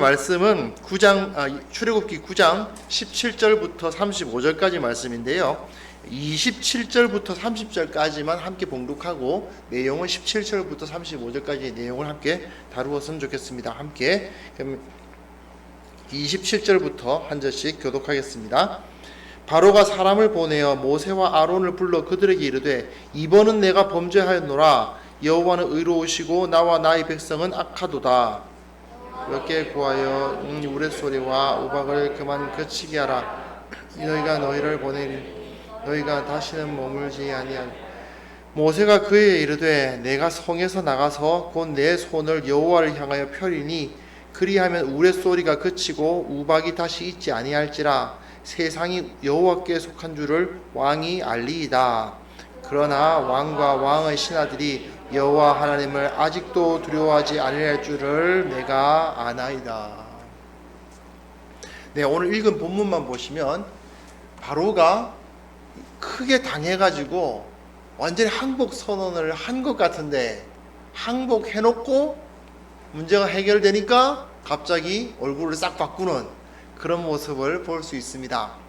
말씀은 출애굽기 9장 17절부터 35절까지 말씀인데요. 27절부터 30절까지만 함께 봉독하고 내용은 17절부터 35절까지의 내용을 함께 다루었으면 좋겠습니다. 함께 그럼 27절부터 한 절씩 교독하겠습니다. 바로가 사람을 보내어 모세와 아론을 불러 그들에게 이르되 이번은 내가 범죄하였노라. 여호와는 의로우시고 나와 나의 백성은 악하도다. 여호와께 구하여 우레소리와 우박을 그만 그치게 하라. 너희가 너희를 보내리. 너희가 다시는 머물지 아니하리. 모세가 그에게 이르되 내가 성에서 나가서 곧 내 손을 여호와를 향하여 펴리니 그리하면 우레소리가 그치고 우박이 다시 있지 아니할지라. 세상이 여호와께 속한 줄을 왕이 알리이다. 그러나 왕과 왕의 신하들이 여호와 하나님을 아직도 두려워하지 아니할 줄을 내가 아나이다. 네, 오늘 읽은 본문만 보시면 바로가 크게 당해가지고 완전히 항복 선언을 한 것 같은데 항복해놓고 문제가 해결되니까 갑자기 얼굴을 싹 바꾸는 그런 모습을 볼 수 있습니다.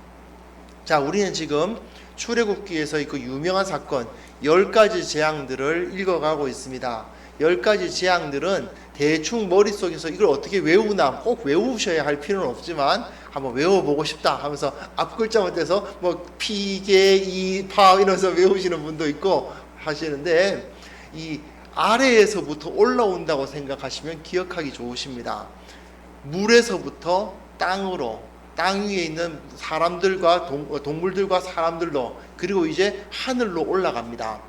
자, 우리는 지금 출애굽기에서 그 유명한 사건 10가지 재앙들을 읽어가고 있습니다. 10가지 재앙들은 대충 머릿속에서 이걸 어떻게 외우나 꼭 외우셔야 할 필요는 없지만 한번 외워보고 싶다 하면서 앞글자만 떼서 뭐 피계, 이파 이러면서 외우시는 분도 있고 하시는데 이 아래에서부터 올라온다고 생각하시면 기억하기 좋으십니다. 물에서부터 땅으로, 땅 위에 있는 사람들과 동물들과 사람들로, 그리고 이제 하늘로 올라갑니다.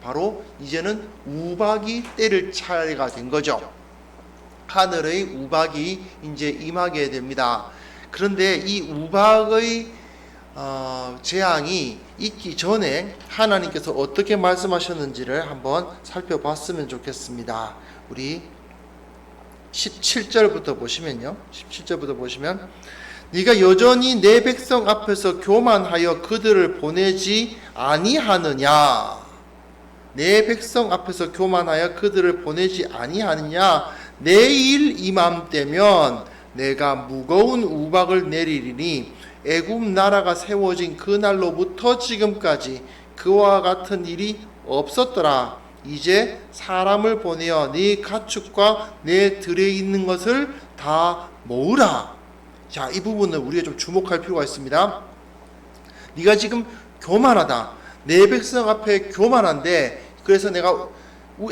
바로 이제는 우박이 때릴 차례가 된 거죠. 하늘의 우박이 이제 임하게 됩니다. 그런데 이 우박의 재앙이 있기 전에 하나님께서 어떻게 말씀하셨는지를 한번 살펴봤으면 좋겠습니다. 우리 17절부터 보시면요. 17절부터 보시면 네가 여전히 내 백성 앞에서 교만하여 그들을 보내지 아니하느냐. 내 백성 앞에서 교만하여 그들을 보내지 아니하느냐. 내일 이맘때면 내가 무거운 우박을 내리리니 애굽 나라가 세워진 그날로부터 지금까지 그와 같은 일이 없었더라. 이제 사람을 보내어 네 가축과 내 들에 있는 것을 다 모으라. 자, 이 부분은 우리가 좀 주목할 필요가 있습니다. 네가 지금 교만하다. 내 백성 앞에 교만한데, 그래서 내가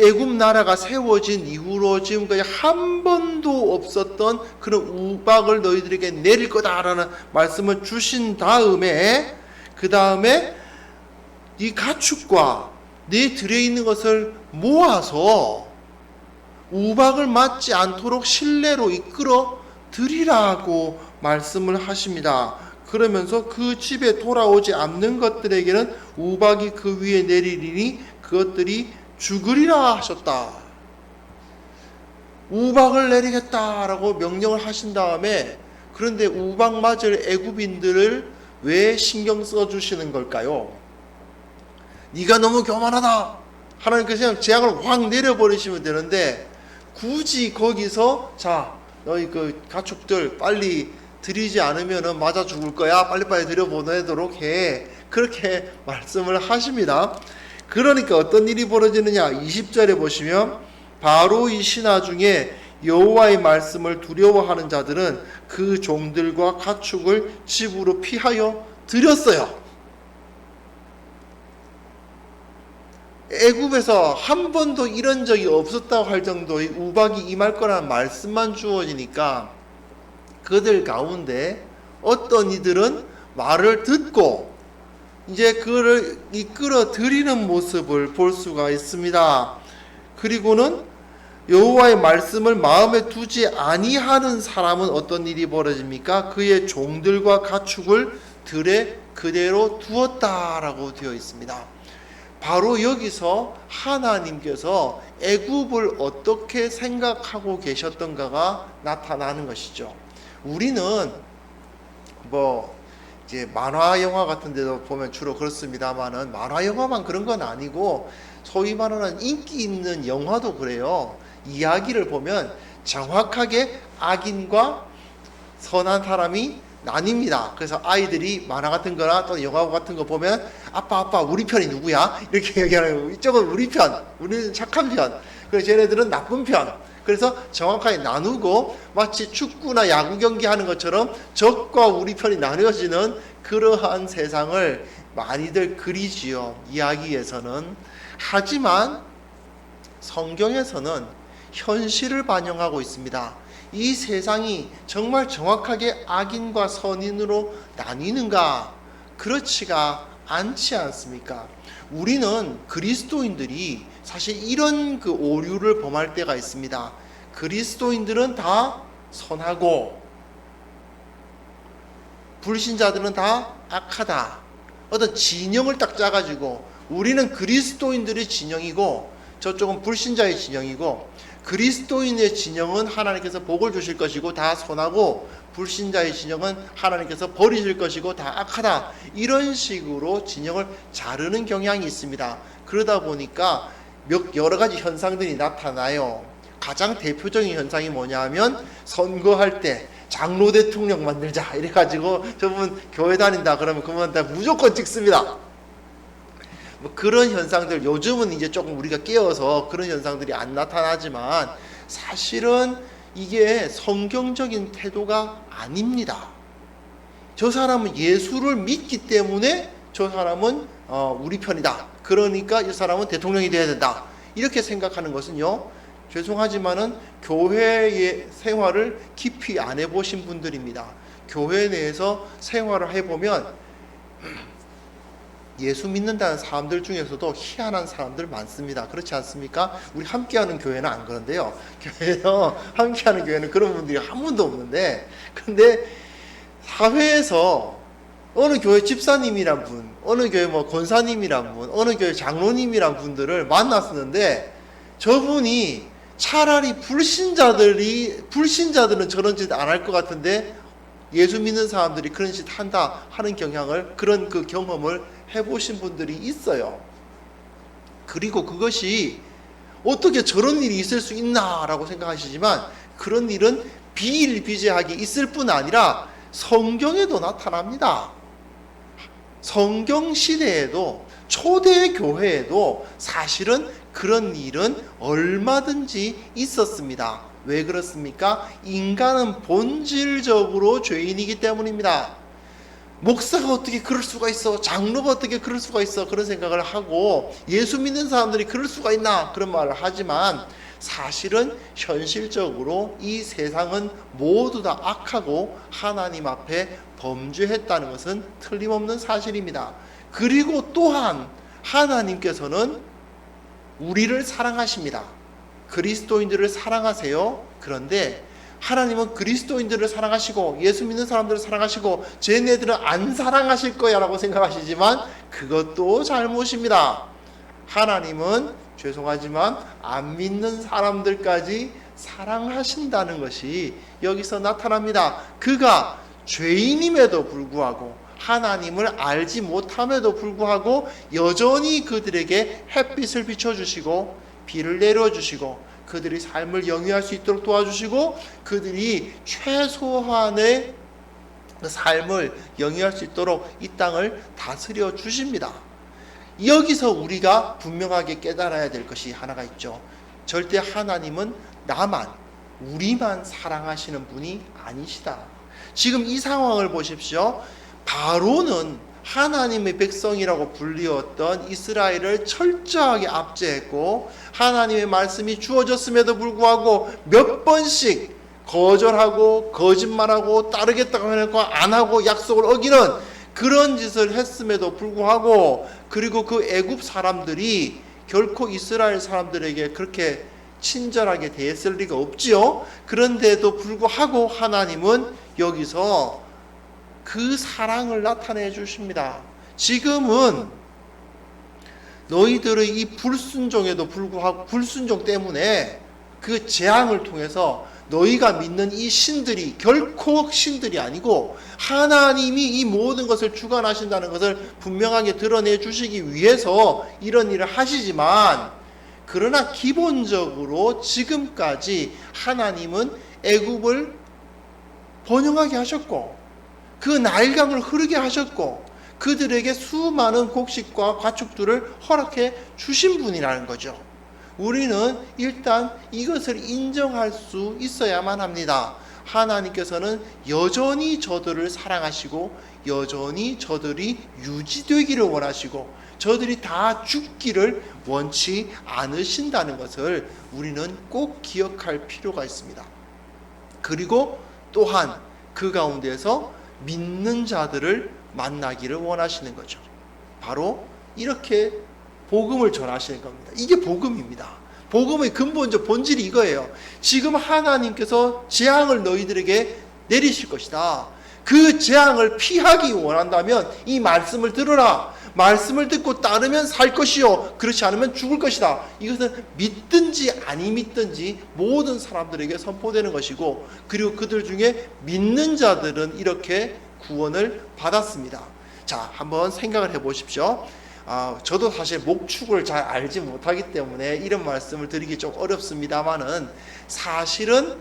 애굽 나라가 세워진 이후로 지금까지 한 번도 없었던 그런 우박을 너희들에게 내릴 거다라는 말씀을 주신 다음에, 그 다음에 이 가축과 네 들에 있는 것을 모아서 우박을 맞지 않도록 실내로 이끌어 드리라고 말씀을 하십니다. 그러면서 그 집에 돌아오지 않는 것들에게는 우박이 그 위에 내리리니 그것들이 죽으리라 하셨다. 우박을 내리겠다라고 명령을 하신 다음에, 그런데 우박 맞을 애굽인들을 왜 신경 써주시는 걸까요? 네가 너무 교만하다. 하나님께서 그냥 재앙을 확 내려버리시면 되는데 굳이 거기서 자, 너희 그 가축들 빨리 들이지 않으면 맞아 죽을 거야. 빨리빨리 들여보내도록 해. 그렇게 말씀을 하십니다. 그러니까 어떤 일이 벌어지느냐. 20절에 보시면 바로의 신하 중에 여호와의 말씀을 두려워하는 자들은 그 종들과 가축을 집으로 피하여 들였어요. 애굽에서 한 번도 이런 적이 없었다고 할 정도의 우박이 임할 거라는 말씀만 주어지니까 그들 가운데 어떤 이들은 말을 듣고 이제 그를 이끌어 드리는 모습을 볼 수가 있습니다. 그리고는 여호와의 말씀을 마음에 두지 아니하는 사람은 어떤 일이 벌어집니까? 그의 종들과 가축을 들에 그대로 두었다라고 되어 있습니다. 바로 여기서 하나님께서 애굽을 어떻게 생각하고 계셨던가가 나타나는 것이죠. 우리는 이제 만화 영화 같은 데도 보면 주로 그렇습니다만은 만화 영화만 그런 건 아니고 소위 말하는 인기 있는 영화도 그래요. 이야기를 보면 정확하게 악인과 선한 사람이 나뉩니다. 그래서 아이들이 만화 같은 거나 또 영화 같은 거 보면 아빠 우리 편이 누구야? 이렇게 얘기하는 거예요. 이쪽은 우리 편, 우리는 착한 편, 그래서 쟤네들은 나쁜 편. 그래서 정확하게 나누고 마치 축구나 야구 경기 하는 것처럼 적과 우리 편이 나뉘어지는 그러한 세상을 많이들 그리지요, 이야기에서는. 하지만 성경에서는 현실을 반영하고 있습니다. 이 세상이 정말 정확하게 악인과 선인으로 나뉘는가? 그렇지가 않지 않습니까? 우리는 그리스도인들이 사실 이런 그 오류를 범할 때가 있습니다. 그리스도인들은 다 선하고 불신자들은 다 악하다. 어떤 진영을 딱 짜가지고 우리는 그리스도인들의 진영이고 저쪽은 불신자의 진영이고, 그리스도인의 진영은 하나님께서 복을 주실 것이고 다 선하고, 불신자의 진영은 하나님께서 버리실 것이고 다 악하다. 이런 식으로 진영을 자르는 경향이 있습니다. 그러다 보니까 여러 가지 현상들이 나타나요. 가장 대표적인 현상이 뭐냐 하면, 선거할 때 장로 대통령 만들자 이래가지고 저분 교회 다닌다 그러면 그분 다 무조건 찍습니다. 뭐 그런 현상들, 요즘은 이제 조금 우리가 깨어서 그런 현상들이 안 나타나지만 사실은 이게 성경적인 태도가 아닙니다. 저 사람은 예수를 믿기 때문에 저 사람은 우리 편이다. 그러니까 이 사람은 대통령이 돼야 된다. 이렇게 생각하는 것은요, 죄송하지만은 교회의 생활을 깊이 안 해보신 분들입니다. 교회 내에서 생활을 해보면 예수 믿는다는 사람들 중에서도 희한한 사람들 많습니다. 그렇지 않습니까? 우리 함께하는 교회는 안 그런데요. 교회에서 함께하는 교회는 그런 분들이 한 분도 없는데, 근데 사회에서 어느 교회 집사님이란 분, 어느 교회 뭐 권사님이란 분, 어느 교회 장로님이란 분들을 만났었는데, 저분이 차라리 불신자들은 저런 짓 안 할 것 같은데 예수 믿는 사람들이 그런 짓 한다 하는 그런 그 경험을 해보신 분들이 있어요. 그리고 그것이 어떻게 저런 일이 있을 수 있나라고 생각하시지만, 그런 일은 비일비재하게 있을 뿐 아니라 성경에도 나타납니다. 성경 시대에도, 초대 교회에도 사실은 그런 일은 얼마든지 있었습니다. 왜 그렇습니까? 인간은 본질적으로 죄인이기 때문입니다. 목사가 어떻게 그럴 수가 있어? 장로가 어떻게 그럴 수가 있어? 그런 생각을 하고, 예수 믿는 사람들이 그럴 수가 있나? 그런 말을 하지만 사실은 현실적으로 이 세상은 모두 다 악하고 하나님 앞에 범죄했다는 것은 틀림없는 사실입니다. 그리고 또한 하나님께서는 우리를 사랑하십니다. 그리스도인들을 사랑하세요. 그런데 하나님은 그리스도인들을 사랑하시고 예수 믿는 사람들을 사랑하시고 쟤네들은 안 사랑하실 거야 라고 생각하시지만 그것도 잘못입니다. 하나님은 죄송하지만 안 믿는 사람들까지 사랑하신다는 것이 여기서 나타납니다. 그가 죄인임에도 불구하고, 하나님을 알지 못함에도 불구하고 여전히 그들에게 햇빛을 비춰주시고 비를 내려주시고 그들이 삶을 영위할 수 있도록 도와주시고 그들이 최소한의 삶을 영위할 수 있도록 이 땅을 다스려 주십니다. 여기서 우리가 분명하게 깨달아야 될 것이 하나가 있죠. 절대 하나님은 우리만 사랑하시는 분이 아니시다. 지금 이 상황을 보십시오. 바로는 하나님의 백성이라고 불리웠던 이스라엘을 철저하게 압제했고, 하나님의 말씀이 주어졌음에도 불구하고 몇 번씩 거절하고 거짓말하고 따르겠다고 해놓고 안 하고 약속을 어기는 그런 짓을 했음에도 불구하고, 그리고 그 애굽 사람들이 결코 이스라엘 사람들에게 그렇게 친절하게 대했을 리가 없지요. 그런데도 불구하고 하나님은 여기서 그 사랑을 나타내 주십니다. 지금은 너희들의 이 불순종에도 불구하고, 불순종 때문에 그 재앙을 통해서 너희가 믿는 이 신들이 결코 신들이 아니고 하나님이 이 모든 것을 주관하신다는 것을 분명하게 드러내 주시기 위해서 이런 일을 하시지만, 그러나 기본적으로 지금까지 하나님은 애굽을 번영하게 하셨고 그 나일강을 흐르게 하셨고 그들에게 수많은 곡식과 가축들을 허락해 주신 분이라는 거죠. 우리는 일단 이것을 인정할 수 있어야만 합니다. 하나님께서는 여전히 저들을 사랑하시고 여전히 저들이 유지되기를 원하시고 저들이 다 죽기를 원치 않으신다는 것을 우리는 꼭 기억할 필요가 있습니다. 그리고 또한 그 가운데서 믿는 자들을 만나기를 원하시는 거죠. 바로 이렇게 복음을 전하시는 겁니다. 이게 복음입니다. 복음의 근본적 본질이 이거예요. 지금 하나님께서 재앙을 너희들에게 내리실 것이다. 그 재앙을 피하기 원한다면 이 말씀을 들으라. 말씀을 듣고 따르면 살 것이요 그렇지 않으면 죽을 것이다. 이것은 믿든지 아니 믿든지 모든 사람들에게 선포되는 것이고 그리고 그들 중에 믿는 자들은 이렇게 구원을 받았습니다. 자, 한번 생각을 해보십시오. 저도 사실 목축을 잘 알지 못하기 때문에 이런 말씀을 드리기 좀 어렵습니다만은 사실은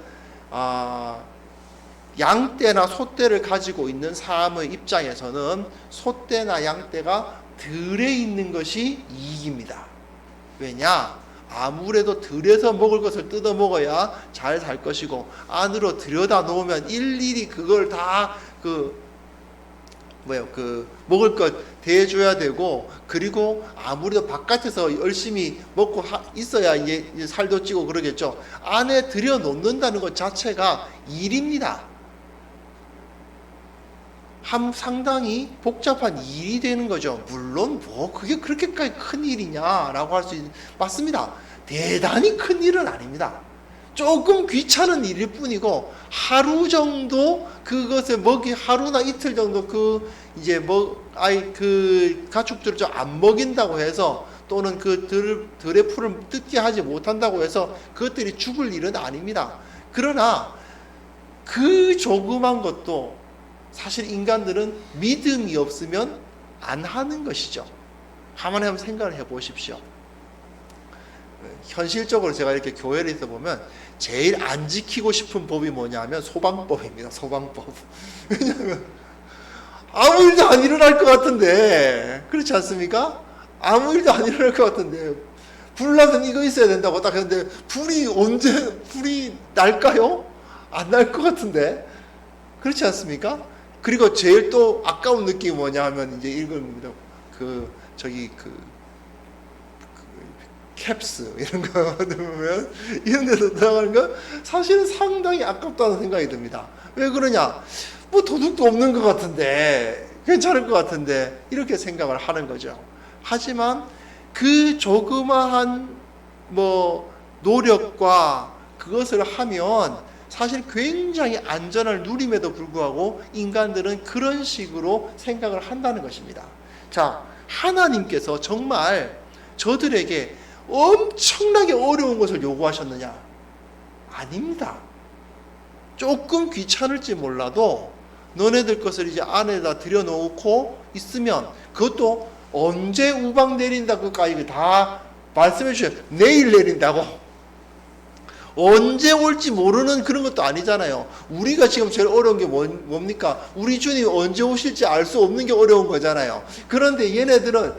양떼나 소떼를 가지고 있는 사람의 입장에서는 소떼나 양떼가 들에 있는 것이 이익입니다. 왜냐? 아무래도 들에서 먹을 것을 뜯어 먹어야 잘 살 것이고 안으로 들여다 놓으면 일일이 그걸 다 먹을 것 대줘야 되고 그리고 아무래도 바깥에서 열심히 먹고 있어야 이제 살도 찌고 그러겠죠. 안에 들여 놓는다는 것 자체가 일입니다. 상당히 복잡한 일이 되는 거죠. 물론 그게 그렇게까지 큰 일이냐라고 할 수 맞습니다. 대단히 큰 일은 아닙니다. 조금 귀찮은 일일 뿐이고 하루 정도 그것을 하루나 이틀 정도 가축들을 좀 안 먹인다고 해서 또는 그 들의 풀을 뜯게 하지 못한다고 해서 그것들이 죽을 일은 아닙니다. 그러나 그 조그만 것도 사실 인간들은 믿음이 없으면 안 하는 것이죠. 한번 생각을 해보십시오. 현실적으로 제가 이렇게 교회를 있어 보면 제일 안 지키고 싶은 법이 뭐냐면 소방법입니다. 소방법. 왜냐하면 아무 일도 안 일어날 것 같은데 그렇지 않습니까? 아무 일도 안 일어날 것 같은데 불 나면 이거 있어야 된다고 딱 했는데 불이 날까요? 안 날 것 같은데 그렇지 않습니까? 그리고 제일 또 아까운 느낌이 뭐냐 하면 이제 이런 겁니다. 캡스 이런 거 보면 이런 데서 들어가는 거 사실은 상당히 아깝다는 생각이 듭니다. 왜 그러냐? 도둑도 없는 것 같은데 괜찮을 것 같은데 이렇게 생각을 하는 거죠. 하지만 그 조그마한 노력과 그것을 하면 사실 굉장히 안전을 누림에도 불구하고 인간들은 그런 식으로 생각을 한다는 것입니다. 자, 하나님께서 정말 저들에게 엄청나게 어려운 것을 요구하셨느냐? 아닙니다. 조금 귀찮을지 몰라도 너네들 것을 이제 안에다 들여놓고 있으면 그것도 언제 우박 내린다고까지 다 말씀해 주셔요. 내일 내린다고. 언제 올지 모르는 그런 것도 아니잖아요. 우리가 지금 제일 어려운 게 뭡니까? 우리 주님이 언제 오실지 알 수 없는 게 어려운 거잖아요. 그런데 얘네들은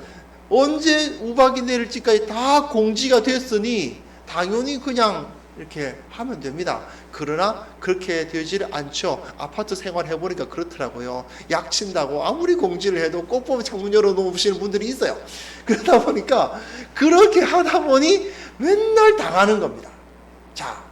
언제 우박이 내릴지까지 다 공지가 됐으니 당연히 그냥 이렇게 하면 됩니다. 그러나 그렇게 되지를 않죠. 아파트 생활 해보니까 그렇더라고요. 약 친다고 아무리 공지를 해도 꼭 보면 창문 열어놓으시는 분들이 있어요. 그러다 보니까 그렇게 하다 보니 맨날 당하는 겁니다. 자,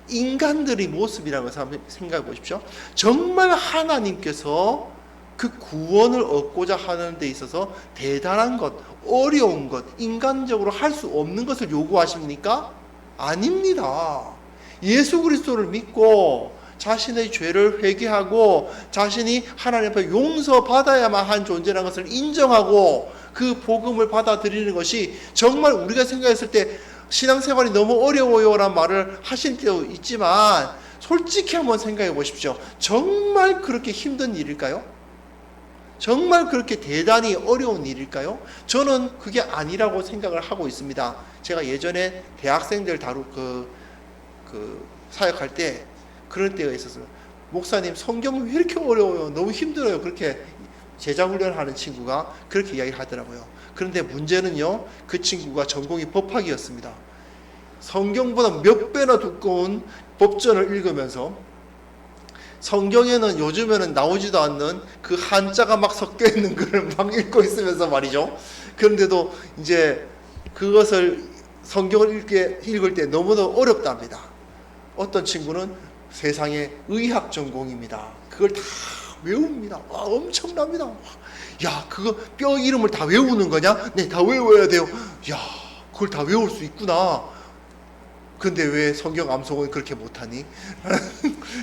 인간들의 모습이라는 것을 한번 생각해 보십시오. 정말 하나님께서 그 구원을 얻고자 하는 데 있어서 대단한 것, 어려운 것, 인간적으로 할 수 없는 것을 요구하십니까? 아닙니다. 예수 그리스도를 믿고 자신의 죄를 회개하고 자신이 하나님 앞에 용서받아야만 한 존재라는 것을 인정하고 그 복음을 받아들이는 것이 정말 우리가 생각했을 때 신앙생활이 너무 어려워요라는 말을 하실 때도 있지만 솔직히 한번 생각해 보십시오. 정말 그렇게 힘든 일일까요? 정말 그렇게 대단히 어려운 일일까요? 저는 그게 아니라고 생각을 하고 있습니다. 제가 예전에 대학생들 사역할 때 그런 때가 있었어요. 목사님, 성경은 왜 이렇게 어려워요? 너무 힘들어요. 그렇게 제자훈련하는 친구가 그렇게 이야기를 하더라고요. 그런데 문제는요, 그 친구가 전공이 법학이었습니다. 성경보다 몇 배나 두꺼운 법전을 읽으면서 성경에는 요즘에는 나오지도 않는 그 한자가 막 섞여 있는 글을 막 읽고 있으면서 말이죠. 그런데도 이제 그것을 성경을 읽을 때 너무도 어렵답니다. 어떤 친구는 세상에 의학 전공입니다. 그걸 다 외웁니다. 와, 엄청납니다. 야, 그거 뼈 이름을 다 외우는 거냐? 네, 다 외워야 돼요. 야, 그걸 다 외울 수 있구나. 근데 왜 성경 암송은 그렇게 못하니?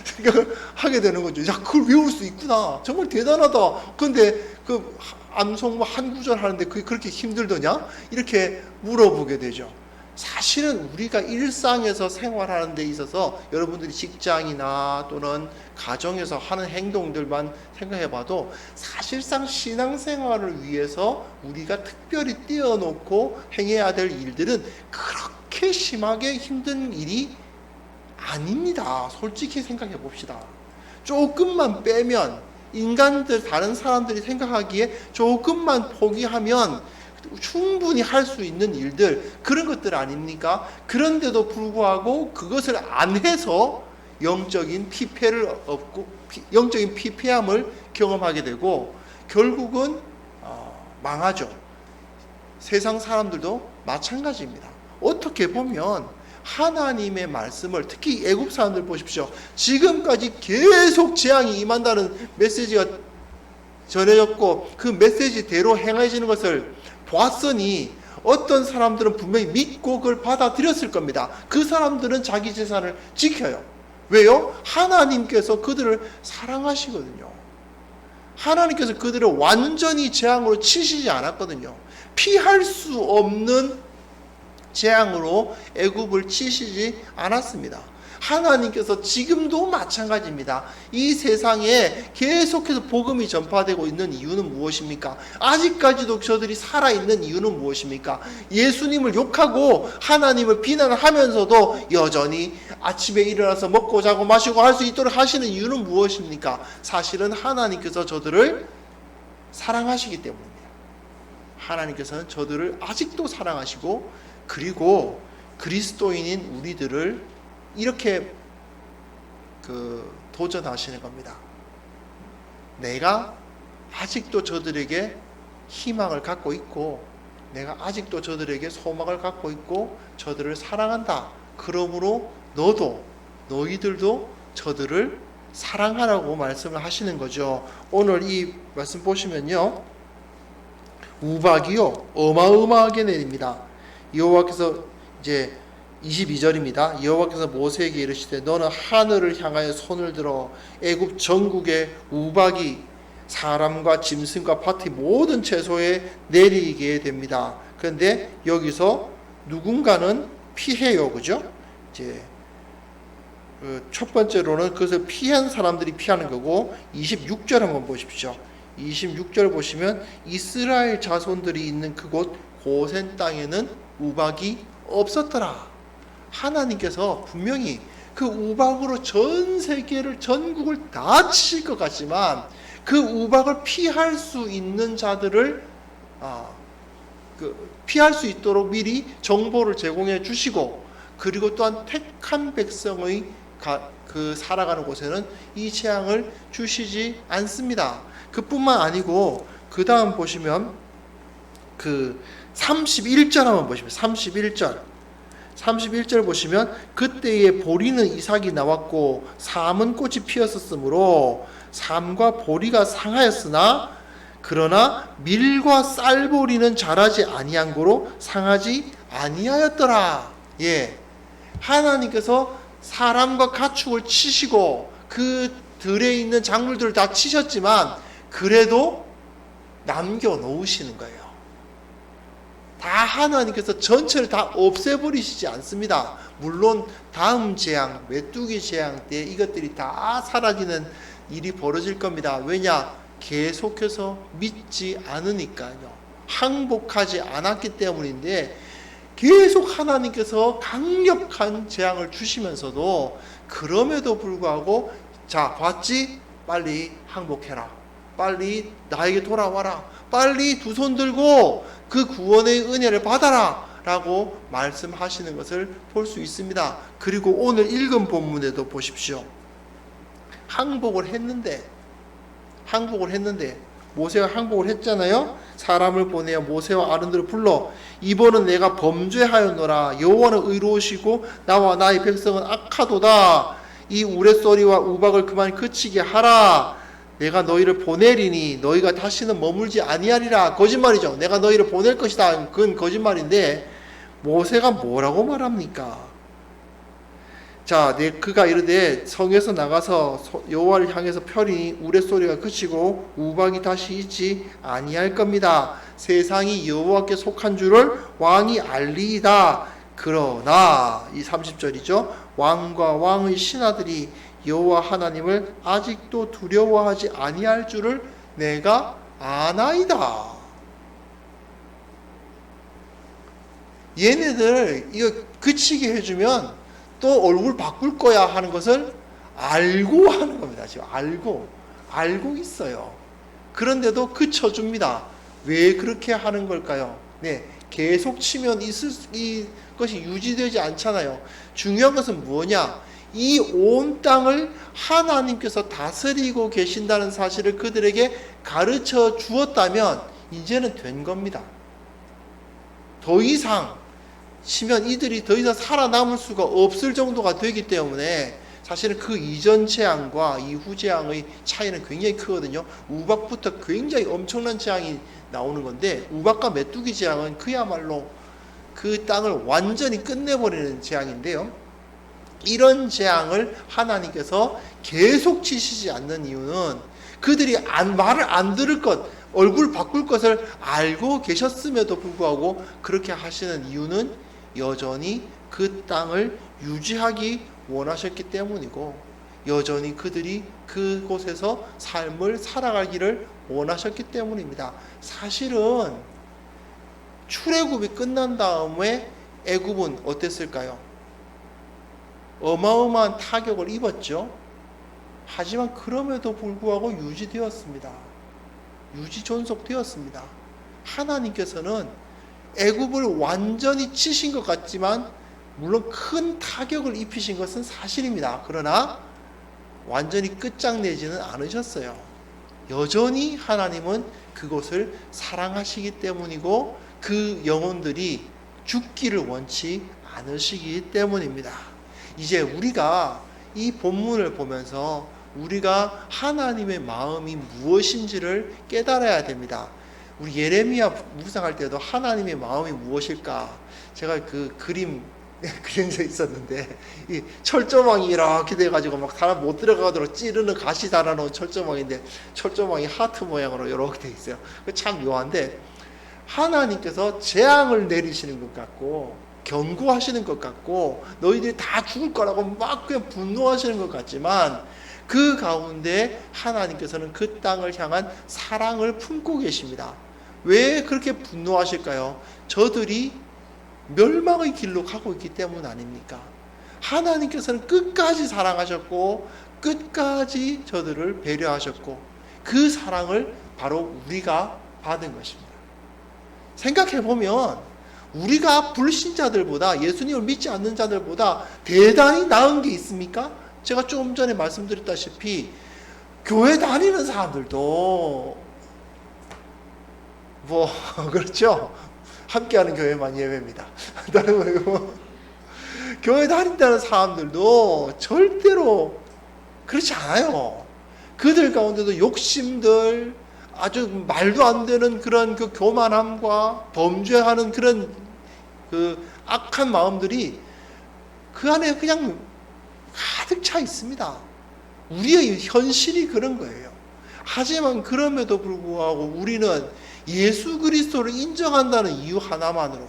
생각을 하게 되는 거죠. 야, 그걸 외울 수 있구나. 정말 대단하다. 근데 그 암송 한 구절 하는데 그게 그렇게 힘들더냐? 이렇게 물어보게 되죠. 사실은 우리가 일상에서 생활하는 데 있어서 여러분들이 직장이나 또는 가정에서 하는 행동들만 생각해 봐도 사실상 신앙생활을 위해서 우리가 특별히 띄워놓고 행해야 될 일들은 그렇게 심하게 힘든 일이 아닙니다. 솔직히 생각해 봅시다. 조금만 빼면, 인간들, 다른 사람들이 생각하기에 조금만 포기하면 충분히 할 수 있는 일들, 그런 것들 아닙니까? 그런데도 불구하고 그것을 안 해서 영적인 피폐함을 경험하게 되고 결국은 망하죠. 세상 사람들도 마찬가지입니다. 어떻게 보면 하나님의 말씀을, 특히 애굽 사람들 보십시오. 지금까지 계속 재앙이 임한다는 메시지가 전해졌고 그 메시지대로 행해지는 것을 보았으니 어떤 사람들은 분명히 믿고 그걸 받아들였을 겁니다. 그 사람들은 자기 재산을 지켜요. 왜요? 하나님께서 그들을 사랑하시거든요. 하나님께서 그들을 완전히 재앙으로 치시지 않았거든요. 피할 수 없는 재앙으로 애굽을 치시지 않았습니다. 하나님께서 지금도 마찬가지입니다. 이 세상에 계속해서 복음이 전파되고 있는 이유는 무엇입니까? 아직까지도 저들이 살아있는 이유는 무엇입니까? 예수님을 욕하고 하나님을 비난하면서도 여전히 아침에 일어나서 먹고 자고 마시고 할 수 있도록 하시는 이유는 무엇입니까? 사실은 하나님께서 저들을 사랑하시기 때문입니다. 하나님께서는 저들을 아직도 사랑하시고 그리고 그리스도인인 우리들을 이렇게 도전하시는 겁니다. 내가 아직도 저들에게 희망을 갖고 있고 내가 아직도 저들에게 소망을 갖고 있고 저들을 사랑한다. 그러므로 너희들도 저들을 사랑하라고 말씀을 하시는 거죠. 오늘 이 말씀 보시면요, 우박이요 어마어마하게 내립니다. 여호와께서 이제 22절입니다. 여호와께서 모세에게 이르시되 너는 하늘을 향하여 손을 들어 애굽 전국의 우박이 사람과 짐승과 밭의 모든 채소에 내리게 됩니다. 그런데 여기서 누군가는 피해요, 그죠? 이제 첫 번째로는 그것을 피한 사람들이 피하는 거고 26절 한번 보십시오. 26절 보시면 이스라엘 자손들이 있는 그곳 고센 땅에는 우박이 없었더라. 하나님께서 분명히 그 우박으로 전 세계를, 전국을 다 치실 것 같지만 그 우박을 피할 수 있는 자들을 피할 수 있도록 미리 정보를 제공해 주시고 그리고 또한 택한 백성의 살아가는 곳에는 이 재앙을 주시지 않습니다. 그뿐만 아니고 그 다음 보시면 31절 한번 보시면 31절 보시면 그때에 보리는 이삭이 나왔고 삼은 꽃이 피었었으므로 삼과 보리가 상하였으나 그러나 밀과 쌀보리는 자라지 아니한 고로 상하지 아니하였더라. 예, 하나님께서 사람과 가축을 치시고 그 들에 있는 작물들을 다 치셨지만 그래도 남겨놓으시는 거예요. 다 하나님께서 전체를 다 없애버리시지 않습니다. 물론 다음 재앙, 메뚜기 재앙 때 이것들이 다 사라지는 일이 벌어질 겁니다. 왜냐? 계속해서 믿지 않으니까요. 항복하지 않았기 때문인데 계속 하나님께서 강력한 재앙을 주시면서도 그럼에도 불구하고 자 봤지? 빨리 항복해라. 빨리 나에게 돌아와라. 빨리 두 손 들고 그 구원의 은혜를 받아라 라고 말씀하시는 것을 볼 수 있습니다. 그리고 오늘 읽은 본문에도 보십시오. 항복을 했는데 모세가 항복을 했잖아요. 사람을 보내어 모세와 아론들을 불러 이번은 내가 범죄하였노라. 여호와는 의로우시고 나와 나의 백성은 악하도다. 이 우레소리와 우박을 그만 그치게 하라. 내가 너희를 보내리니 너희가 다시는 머물지 아니하리라. 거짓말이죠. 내가 너희를 보낼 것이다. 그건 거짓말인데 모세가 뭐라고 말합니까? 자, 그가 이르되 성에서 나가서 여호와를 향해서 펴리니 우레소리가 그치고 우박이 다시 있지 아니할 겁니다. 세상이 여호와께 속한 줄을 왕이 알리이다. 그러나 이 30절이죠. 왕과 왕의 신하들이 여호와 하나님을 아직도 두려워하지 아니할 줄을 내가 아나이다. 얘네들 이거 그치게 해주면 또 얼굴 바꿀 거야 하는 것을 알고 하는 겁니다. 지금 알고 있어요. 그런데도 그쳐줍니다. 왜 그렇게 하는 걸까요? 네, 계속 치면 이것이 유지되지 않잖아요. 중요한 것은 뭐냐? 이 온 땅을 하나님께서 다스리고 계신다는 사실을 그들에게 가르쳐 주었다면 이제는 된 겁니다. 더 이상 치면 이들이 더 이상 살아남을 수가 없을 정도가 되기 때문에 사실은 그 이전 재앙과 이후 재앙의 차이는 굉장히 크거든요. 우박부터 굉장히 엄청난 재앙이 나오는 건데 우박과 메뚜기 재앙은 그야말로 그 땅을 완전히 끝내버리는 재앙인데요. 이런 재앙을 하나님께서 계속 치시지 않는 이유는 그들이 말을 안 들을 것, 얼굴 바꿀 것을 알고 계셨음에도 불구하고 그렇게 하시는 이유는 여전히 그 땅을 유지하기 원하셨기 때문이고 여전히 그들이 그곳에서 삶을 살아가기를 원하셨기 때문입니다. 사실은 출애굽이 끝난 다음에 애굽은 어땠을까요? 어마어마한 타격을 입었죠. 하지만 그럼에도 불구하고 유지되었습니다. 유지 존속되었습니다. 하나님께서는 애굽을 완전히 치신 것 같지만 물론 큰 타격을 입히신 것은 사실입니다. 그러나 완전히 끝장내지는 않으셨어요. 여전히 하나님은 그곳을 사랑하시기 때문이고 그 영혼들이 죽기를 원치 않으시기 때문입니다. 이제 우리가 이 본문을 보면서 우리가 하나님의 마음이 무엇인지를 깨달아야 됩니다. 우리 예레미야 묵상할 때도 하나님의 마음이 무엇일까? 제가 그 그린 적 있었는데 이 철조망이 이렇게 돼가지고 막 사람 못 들어가도록 찌르는 가시 달아놓은 철조망인데 철조망이 하트 모양으로 이렇게 돼 있어요. 참 묘한데 하나님께서 재앙을 내리시는 것 같고 경고하시는 것 같고 너희들이 다 죽을 거라고 막 그냥 분노하시는 것 같지만 그 가운데 하나님께서는 그 땅을 향한 사랑을 품고 계십니다. 왜 그렇게 분노하실까요? 저들이 멸망의 길로 가고 있기 때문 아닙니까? 하나님께서는 끝까지 사랑하셨고 끝까지 저들을 배려하셨고 그 사랑을 바로 우리가 받은 것입니다. 생각해보면 우리가 불신자들보다 예수님을 믿지 않는 자들보다 대단히 나은 게 있습니까? 제가 조금 전에 말씀드렸다시피 교회 다니는 사람들도 뭐 그렇죠. 함께하는 교회만 예외입니다. 교회 다닌다는 사람들도 절대로 그렇지 않아요. 그들 가운데도 욕심들, 아주 말도 안 되는 그런 그 교만함과 범죄하는 그런 그 악한 마음들이 그 안에 그냥 가득 차 있습니다. 우리의 현실이 그런 거예요. 하지만 그럼에도 불구하고 우리는 예수 그리스도를 인정한다는 이유 하나만으로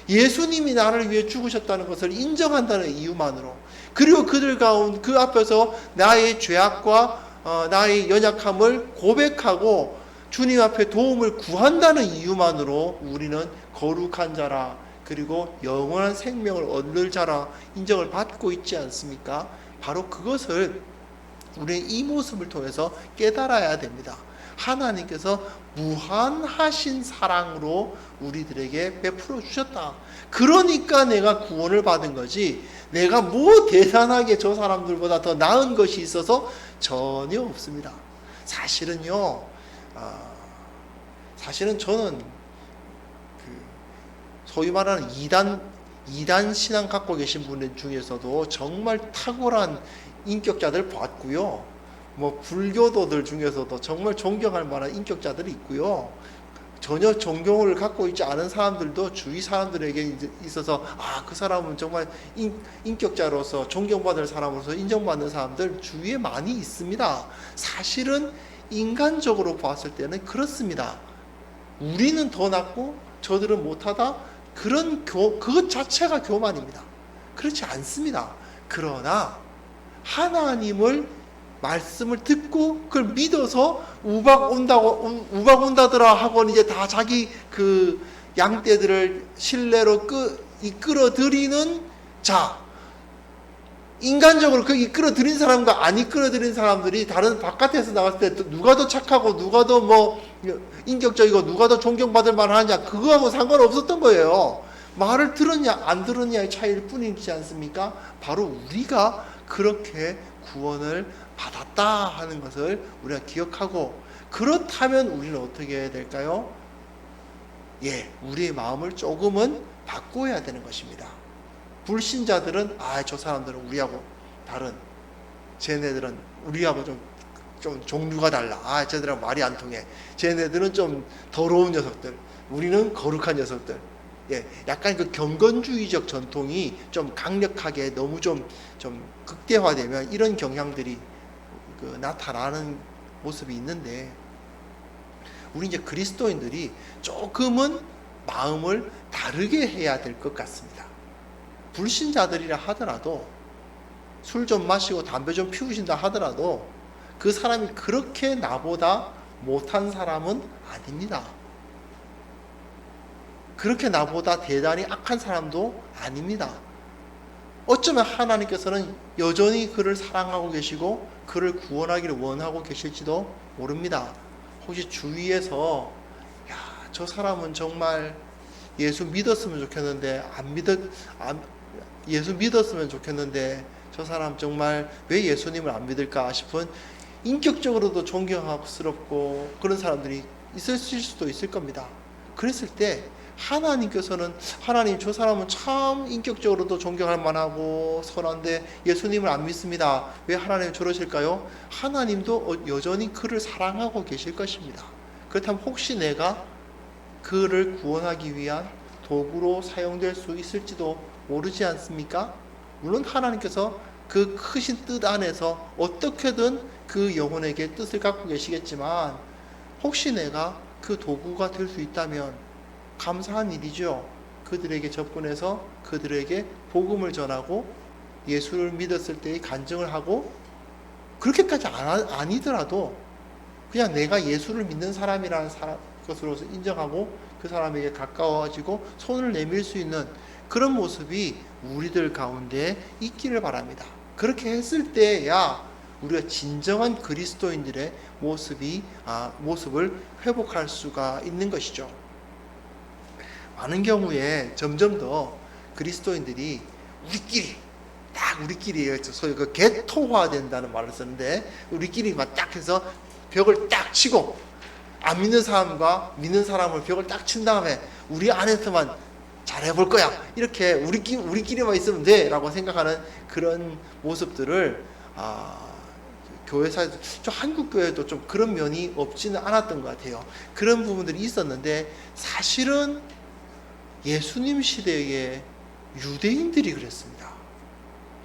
예수님이 나를 위해 죽으셨다는 것을 인정한다는 이유만으로 그리고 그들 가운데 그 앞에서 나의 죄악과 나의 연약함을 고백하고 주님 앞에 도움을 구한다는 이유만으로 우리는 거룩한 자라, 그리고 영원한 생명을 얻을 자라 인정을 받고 있지 않습니까? 바로 그것을 우리의 이 모습을 통해서 깨달아야 됩니다. 하나님께서 무한하신 사랑으로 우리들에게 베풀어 주셨다. 그러니까 내가 구원을 받은 거지, 내가 뭐 대단하게 저 사람들보다 더 나은 것이 있어서 전혀 없습니다. 사실은요, 사실은 저는 소위 말하는 이단 신앙 갖고 계신 분들 중에서도 정말 탁월한 인격자들 봤고요. 뭐 불교도들 중에서도 정말 존경할 만한 인격자들이 있고요. 전혀 존경을 갖고 있지 않은 사람들도 주위 사람들에게 있어서 그 사람은 정말 인격자로서 존경받을 사람으로서 인정받는 사람들 주위에 많이 있습니다. 사실은 인간적으로 봤을 때는 그렇습니다. 우리는 더 낫고 저들은 못하다, 그것 자체가 교만입니다. 그렇지 않습니다. 그러나 하나님을 말씀을 듣고 그걸 믿어서 우박 온다더라 하고 이제 다 자기 그 양떼들을 실내로 이끌어 들이는 자, 인간적으로 그 이끌어 들인 사람과 안 이끌어 들인 사람들이 다른 바깥에서 나갔을 때 누가 더 착하고 누가 더 뭐 인격적이고 누가 더 존경받을 만하냐, 그거하고 상관없었던 거예요. 말을 들었냐 안 들었냐의 차이일 뿐이지 않습니까? 바로 우리가 그렇게 구원을 받았다 하는 것을 우리가 기억하고, 그렇다면 우리는 어떻게 해야 될까요? 우리의 마음을 조금은 바꿔야 되는 것입니다. 불신자들은 저 사람들은 우리하고 다른, 쟤네들은 우리하고 좀 종류가 달라, 쟤네들은 말이 안 통해, 쟤네들은 좀 더러운 녀석들, 우리는 거룩한 녀석들. 약간 그 경건주의적 전통이 좀 강력하게 너무 좀 극대화되면 이런 경향들이 나타나는 모습이 있는데, 우리 이제 그리스도인들이 조금은 마음을 다르게 해야 될 것 같습니다. 불신자들이라 하더라도, 술 좀 마시고 담배 좀 피우신다 하더라도 그 사람이 그렇게 나보다 못한 사람은 아닙니다. 그렇게 나보다 대단히 악한 사람도 아닙니다. 어쩌면 하나님께서는 여전히 그를 사랑하고 계시고 그를 구원하기를 원하고 계실지도 모릅니다. 혹시 주위에서 저 사람은 정말 예수 믿었으면 좋겠는데 예수 믿었으면 좋겠는데 저 사람 정말 왜 예수님을 안 믿을까 싶은, 인격적으로도 존경스럽고 그런 사람들이 있으실 수도 있을 겁니다. 그랬을 때 하나님께서는, 하나님 저 사람은 참 인격적으로도 존경할 만하고 선한데 예수님을 안 믿습니다, 왜 하나님 저러실까요? 하나님도 여전히 그를 사랑하고 계실 것입니다. 그렇다면 혹시 내가 그를 구원하기 위한 도구로 사용될 수 있을지도 모르지 않습니까? 물론 하나님께서 그 크신 뜻 안에서 어떻게든 그 영혼에게 뜻을 갖고 계시겠지만, 혹시 내가 그 도구가 될 수 있다면 감사한 일이죠. 그들에게 접근해서 그들에게 복음을 전하고 예수를 믿었을 때의 간증을 하고, 그렇게까지 아니더라도 그냥 내가 예수를 믿는 사람이라는 것으로서 인정하고 그 사람에게 가까워지고 손을 내밀 수 있는 그런 모습이 우리들 가운데 있기를 바랍니다. 그렇게 했을 때야 우리가 진정한 그리스도인들의 모습을 회복할 수가 있는 것이죠. 많은 경우에 점점 더 그리스도인들이 우리끼리 소위 그 개토화 된다는 말을 쓰는데, 우리끼리만 딱 해서 벽을 딱 치고 안 믿는 사람과 믿는 사람을 벽을 딱 친 다음에 우리 안에서만 잘해볼 거야, 이렇게 우리끼리만 있으면 돼 라고 생각하는 그런 모습들을 교회사에서, 한국 교회도 좀 그런 면이 없지는 않았던 것 같아요. 그런 부분들이 있었는데, 사실은 예수님 시대에 유대인들이 그랬습니다.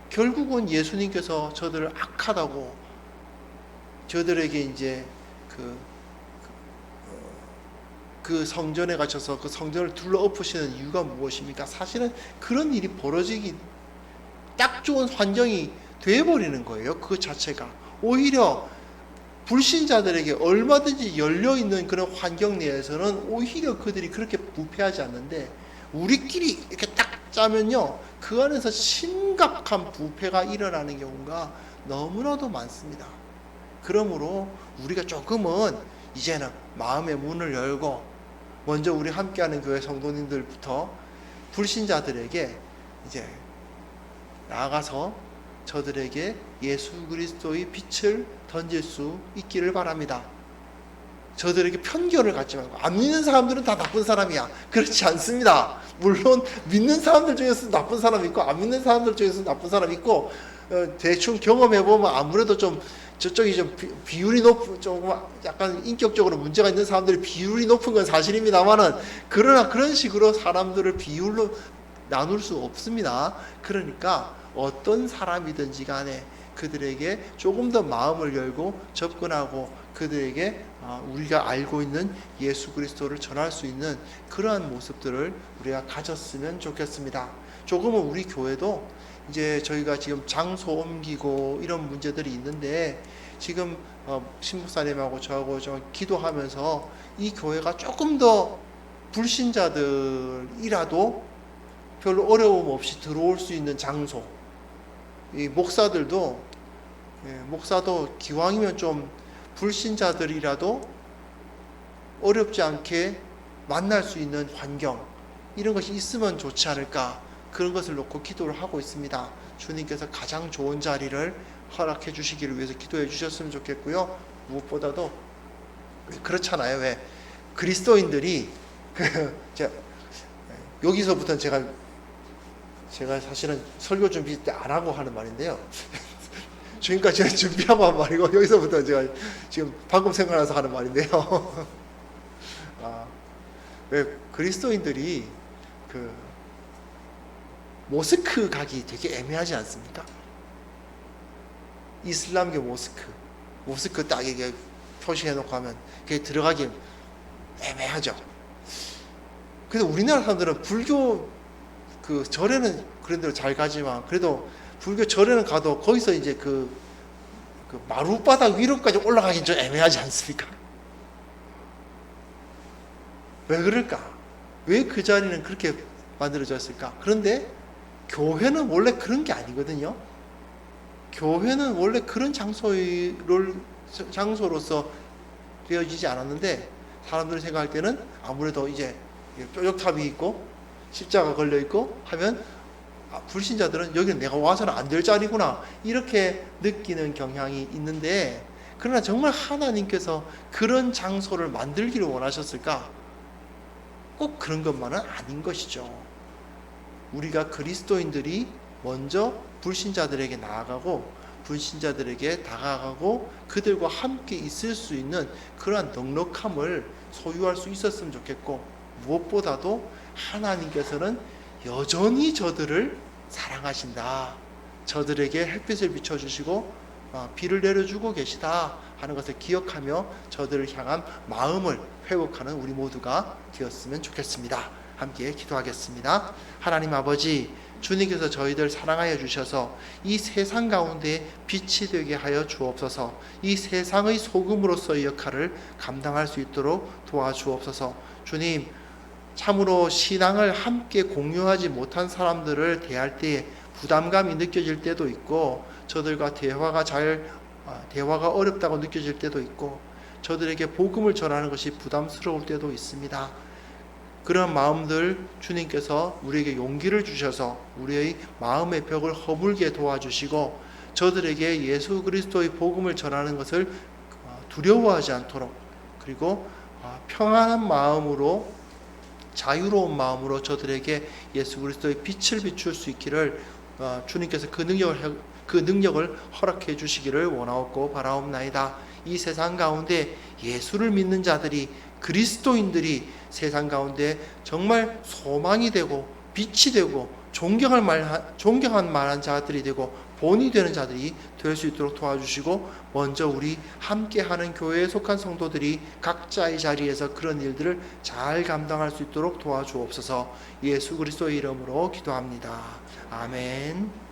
결국은 예수님께서 저들을 악하다고, 저들에게 이제 그 성전에 가셔서 그 성전을 둘러엎으시는 이유가 무엇입니까? 사실은 그런 일이 벌어지기 딱 좋은 환경이 되어버리는 거예요. 그 자체가 오히려 불신자들에게 얼마든지 열려있는 그런 환경 내에서는 오히려 그들이 그렇게 부패하지 않는데, 우리끼리 이렇게 딱 짜면요, 그 안에서 심각한 부패가 일어나는 경우가 너무나도 많습니다. 그러므로 우리가 조금은 이제는 마음의 문을 열고, 먼저 우리 함께하는 교회 성도님들부터 불신자들에게 이제 나아가서 저들에게 예수 그리스도의 빛을 던질 수 있기를 바랍니다. 저들에게 편견을 갖지 말고, 안 믿는 사람들은 다 나쁜 사람이야, 그렇지 않습니다. 물론 믿는 사람들 중에서 나쁜 사람이 있고, 안 믿는 사람들 중에서 나쁜 사람이 있고, 대충 경험해보면 아무래도 좀 저쪽이 좀 비율이 높은, 좀 약간 인격적으로 문제가 있는 사람들이 비율이 높은 건 사실입니다만은, 그러나 그런 식으로 사람들을 비율로 나눌 수 없습니다. 그러니까 어떤 사람이든지 간에 그들에게 조금 더 마음을 열고 접근하고, 그들에게 우리가 알고 있는 예수 그리스도를 전할 수 있는 그러한 모습들을 우리가 가졌으면 좋겠습니다. 조금은 우리 교회도 이제 저희가 지금 장소 옮기고 이런 문제들이 있는데, 지금 신목사님하고 저하고 좀 기도하면서 이 교회가 조금 더 불신자들이라도 별로 어려움 없이 들어올 수 있는 장소, 이 목사도 기왕이면 좀 불신자들이라도 어렵지 않게 만날 수 있는 환경, 이런 것이 있으면 좋지 않을까, 그런 것을 놓고 기도를 하고 있습니다. 주님께서 가장 좋은 자리를 허락해 주시기를 위해서 기도해 주셨으면 좋겠고요. 무엇보다도 그렇잖아요. 왜 그리스도인들이 여기서부터는 제가 사실은 설교 준비 때 안 하고 하는 말인데요. 지금까지 제가 준비하고 한 말이고, 여기서부터 제가 지금 방금 생각나서 하는 말인데요. 왜 그리스도인들이 모스크 가기 되게 애매하지 않습니까? 이슬람교 모스크 딱 이게 표시해놓고 하면 그게 들어가기 애매하죠. 그래서 우리나라 사람들은 불교 절에는 그런 데로 잘 가지만, 그래도 불교 절에는 가도 거기서 이제 그 마룻바닥 위로까지 올라가긴 좀 애매하지 않습니까? 왜 그럴까? 왜 그 자리는 그렇게 만들어졌을까? 그런데 교회는 원래 그런 게 아니거든요. 교회는 원래 그런 장소로서 되어지지 않았는데, 사람들이 생각할 때는 아무래도 이제 뾰족탑이 있고 십자가 걸려 있고 하면 불신자들은 여기는 내가 와서는 안 될 자리구나, 이렇게 느끼는 경향이 있는데, 그러나 정말 하나님께서 그런 장소를 만들기를 원하셨을까? 꼭 그런 것만은 아닌 것이죠. 우리가 그리스도인들이 먼저 불신자들에게 나아가고, 불신자들에게 다가가고, 그들과 함께 있을 수 있는 그러한 넉넉함을 소유할 수 있었으면 좋겠고, 무엇보다도 하나님께서는 여전히 저들을 사랑하신다, 저들에게 햇빛을 비춰주시고 비를 내려주고 계시다 하는 것을 기억하며 저들을 향한 마음을 회복하는 우리 모두가 되었으면 좋겠습니다. 함께 기도하겠습니다. 하나님 아버지, 주님께서 저희들 사랑하여 주셔서 이 세상 가운데 빛이 되게 하여 주옵소서. 이 세상의 소금으로서의 역할을 감당할 수 있도록 도와주옵소서. 주님, 참으로 신앙을 함께 공유하지 못한 사람들을 대할 때에 부담감이 느껴질 때도 있고, 저들과 대화가 어렵다고 느껴질 때도 있고, 저들에게 복음을 전하는 것이 부담스러울 때도 있습니다. 그런 마음들 주님께서 우리에게 용기를 주셔서 우리의 마음의 벽을 허물게 도와주시고, 저들에게 예수 그리스도의 복음을 전하는 것을 두려워하지 않도록, 그리고 평안한 마음으로, 자유로운 마음으로 저들에게 예수 그리스도의 빛을 비출 수 있기를 주님께서 그 능력을 허락해 주시기를 원하옵고 바라옵나이다. 이 세상 가운데 예수를 믿는 자들이, 그리스도인들이 세상 가운데 정말 소망이 되고 빛이 되고 존경할 만한 자들이 되고 본이 되는 자들이 될 수 있도록 도와주시고, 먼저 우리 함께하는 교회에 속한 성도들이 각자의 자리에서 그런 일들을 잘 감당할 수 있도록 도와주옵소서. 예수 그리스도의 이름으로 기도합니다. 아멘.